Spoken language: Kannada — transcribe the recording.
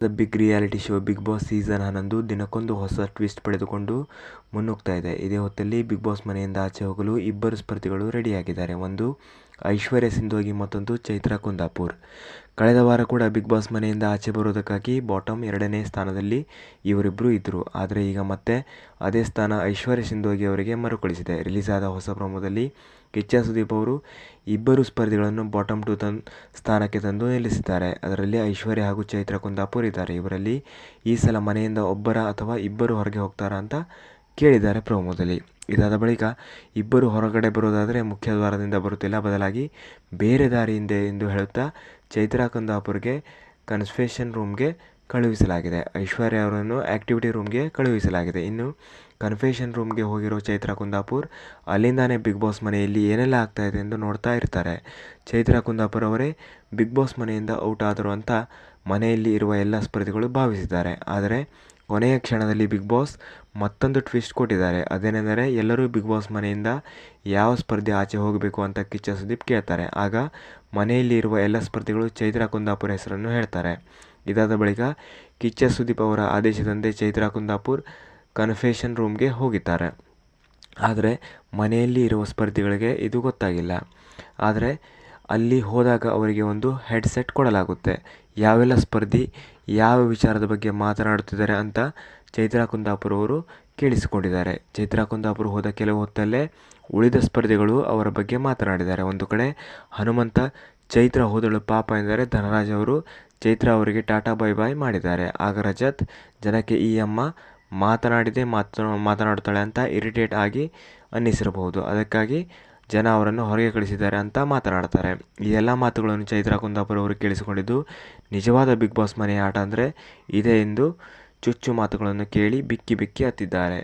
The big reality show Bigg Boss season 11 ದಿನಕ್ಕೊಂದು ಹೊಸ ಟ್ವಿಸ್ಟ್ ಪಡೆದುಕೊಂಡು ಮುನ್ನುಗ್ತಾ ಇದೆ. ಇದೇ ಹೊತ್ತಲ್ಲಿ ಬಿಗ್ ಬಾಸ್ ಮನೆಯಿಂದ ಆಚೆ ಹೋಗಲು ಇಬ್ಬರು ಸ್ಪರ್ಧಿಗಳು ರೆಡಿಯಾಗಿದ್ದಾರೆ. ಒಂದು ಐಶ್ವರ್ಯ ಸಿಂಧೋಗಿ, ಮತ್ತೊಂದು ಚೈತ್ರಾ ಕುಂದಾಪುರ್. ಕಳೆದ ವಾರ ಕೂಡ ಬಿಗ್ ಬಾಸ್ ಮನೆಯಿಂದ ಆಚೆ ಬರೋದಕ್ಕಾಗಿ ಬಾಟಮ್ 2ನೇ ಸ್ಥಾನದಲ್ಲಿ ಇವರಿಬ್ಬರು ಇದ್ದರು. ಆದರೆ ಈಗ ಮತ್ತೆ ಅದೇ ಸ್ಥಾನ ಐಶ್ವರ್ಯ ಸಿಂಧೋಗಿ ಅವರಿಗೆ ಮರುಕಳಿಸಿದೆ. ರಿಲೀಸ್ ಆದ ಹೊಸ ಪ್ರೊಮೋದಲ್ಲಿ ಕಿಚ್ಚ ಸುದೀಪ್ ಅವರು ಇಬ್ಬರು ಸ್ಪರ್ಧಿಗಳನ್ನು ಬಾಟಮ್ 2 ಸ್ಥಾನಕ್ಕೆ ತಂದು ನಿಲ್ಲಿಸಿದ್ದಾರೆ. ಅದರಲ್ಲಿ ಐಶ್ವರ್ಯ ಹಾಗೂ ಚೈತ್ರಾ ಕುಂದಾಪುರ್ ಇದ್ದಾರೆ. ಇವರಲ್ಲಿ ಈ ಸಲ ಮನೆಯಿಂದ ಒಬ್ಬರ ಅಥವಾ ಇಬ್ಬರು ಹೊರಗೆ ಹೋಗ್ತಾರಾ ಅಂತ ಕೇಳಿದ್ದಾರೆ ಪ್ರೊಮೋದಲ್ಲಿ. ಇದಾದ ಬಳಿಕ ಇಬ್ಬರು ಹೊರಗಡೆ ಬರೋದಾದರೆ ಮುಖ್ಯ ದ್ವಾರದಿಂದ ಬರುತ್ತಿಲ್ಲ, ಬದಲಾಗಿ ಬೇರೆ ದಾರಿಯಿಂದ ಎಂದು ಹೇಳುತ್ತಾ ಚೈತ್ರಾ ಕುಂದಾಪುರ್ಗೆ ಕನ್ಫೆಷನ್ ರೂಮ್ಗೆ ಕಳುಹಿಸಲಾಗಿದೆ. ಐಶ್ವರ್ಯ ಅವರನ್ನು ಆ್ಯಕ್ಟಿವಿಟಿ ರೂಮ್ಗೆ ಕಳುಹಿಸಲಾಗಿದೆ. ಇನ್ನು ಕನ್ಫೆಷನ್ ರೂಮ್ಗೆ ಹೋಗಿರೋ ಚೈತ್ರಾ ಕುಂದಾಪುರ್ ಅಲ್ಲಿಂದಾನೇ ಬಿಗ್ ಬಾಸ್ ಮನೆಯಲ್ಲಿ ಏನೆಲ್ಲ ಆಗ್ತಾ ಇದೆ ಎಂದು ನೋಡ್ತಾ ಇರ್ತಾರೆ. ಚೈತ್ರಾ ಕುಂದಾಪುರ್ ಅವರೇ ಬಿಗ್ ಬಾಸ್ ಮನೆಯಿಂದ ಔಟ್ ಆದರು ಅಂತ ಮನೆಯಲ್ಲಿ ಇರುವ ಎಲ್ಲ ಸ್ಪರ್ಧಿಗಳು ಭಾವಿಸಿದ್ದಾರೆ. ಆದರೆ ಕೊನೆಯ ಕ್ಷಣದಲ್ಲಿ ಬಿಗ್ ಬಾಸ್ ಮತ್ತೊಂದು ಟ್ವಿಸ್ಟ್ ಕೊಟ್ಟಿದ್ದಾರೆ. ಅದೇನೆಂದರೆ ಎಲ್ಲರೂ ಬಿಗ್ ಬಾಸ್ ಮನೆಯಿಂದ ಯಾವ ಸ್ಪರ್ಧಿ ಆಚೆ ಹೋಗಬೇಕು ಅಂತ ಕಿಚ್ಚ ಸುದೀಪ್ ಕೇಳ್ತಾರೆ. ಆಗ ಮನೆಯಲ್ಲಿ ಇರುವ ಎಲ್ಲ ಸ್ಪರ್ಧಿಗಳು ಚೈತ್ರಾ ಕುಂದಾಪುರ್ ಹೆಸರನ್ನು ಹೇಳ್ತಾರೆ. ಇದಾದ ಬಳಿಕ ಕಿಚ್ಚ ಸುದೀಪ್ ಅವರ ಆದೇಶದಂತೆ ಚೈತ್ರಾ ಕುಂದಾಪುರ್ ಕನ್ಫೆಷನ್ ರೂಮ್ಗೆ ಹೋಗಿದ್ದಾರೆ. ಆದರೆ ಮನೆಯಲ್ಲಿ ಇರುವ ಸ್ಪರ್ಧಿಗಳಿಗೆ ಇದು ಗೊತ್ತಾಗಿಲ್ಲ. ಆದರೆ ಅಲ್ಲಿ ಹೋದಾಗ ಅವರಿಗೆ ಒಂದು ಹೆಡ್ಸೆಟ್ ಕೊಡಲಾಗುತ್ತೆ. ಯಾವೆಲ್ಲ ಸ್ಪರ್ಧಿ ಯಾವ ವಿಚಾರದ ಬಗ್ಗೆ ಮಾತನಾಡುತ್ತಿದ್ದಾರೆ ಅಂತ ಚೈತ್ರಾ ಕುಂದಾಪುರ್ ಅವರು ಕೇಳಿಸಿಕೊಂಡಿದ್ದಾರೆ. ಚೈತ್ರಾ ಕುಂದಾಪುರ್ ಹೋದ ಕೆಲವು ಹೊತ್ತಲ್ಲೇ ಉಳಿದ ಸ್ಪರ್ಧಿಗಳು ಅವರ ಬಗ್ಗೆ ಮಾತನಾಡಿದ್ದಾರೆ. ಒಂದು ಕಡೆ ಹನುಮಂತ ಚೈತ್ರಾ ಹೋದಳು ಪಾಪ ಎಂದರೆ ಧನರಾಜ್ ಅವರು ಚೈತ್ರಾ ಅವರಿಗೆ ಟಾಟಾ ಬೈ ಬಾಯ್ ಮಾಡಿದ್ದಾರೆ. ಆಗ ರಜತ್ ಜನಕ್ಕೆ ಈ ಅಮ್ಮ ಮಾತನಾಡುತ್ತಾಳೆ ಅಂತ ಇರಿಟೇಟ್ ಆಗಿ ಅನ್ನಿಸಿರಬಹುದು, ಅದಕ್ಕಾಗಿ ಜನ ಅವರನ್ನು ಹೊರಗೆ ಕಳಿಸಿದ್ದಾರೆ ಅಂತ ಮಾತನಾಡ್ತಾರೆ. ಈ ಎಲ್ಲ ಮಾತುಗಳನ್ನು ಚೈತ್ರಾ ಕುಂದಾಪುರ್ ಅವರು ಕೇಳಿಸಿಕೊಂಡಿದ್ದು ನಿಜವಾದ ಬಿಗ್ ಬಾಸ್ ಮನೆಯ ಆಟ ಅಂದರೆ ಇದೆ ಎಂದು ಚುಚ್ಚು ಮಾತುಗಳನ್ನು ಕೇಳಿ ಬಿಕ್ಕಿ ಬಿಕ್ಕಿ ಹತ್ತಿದ್ದಾರೆ.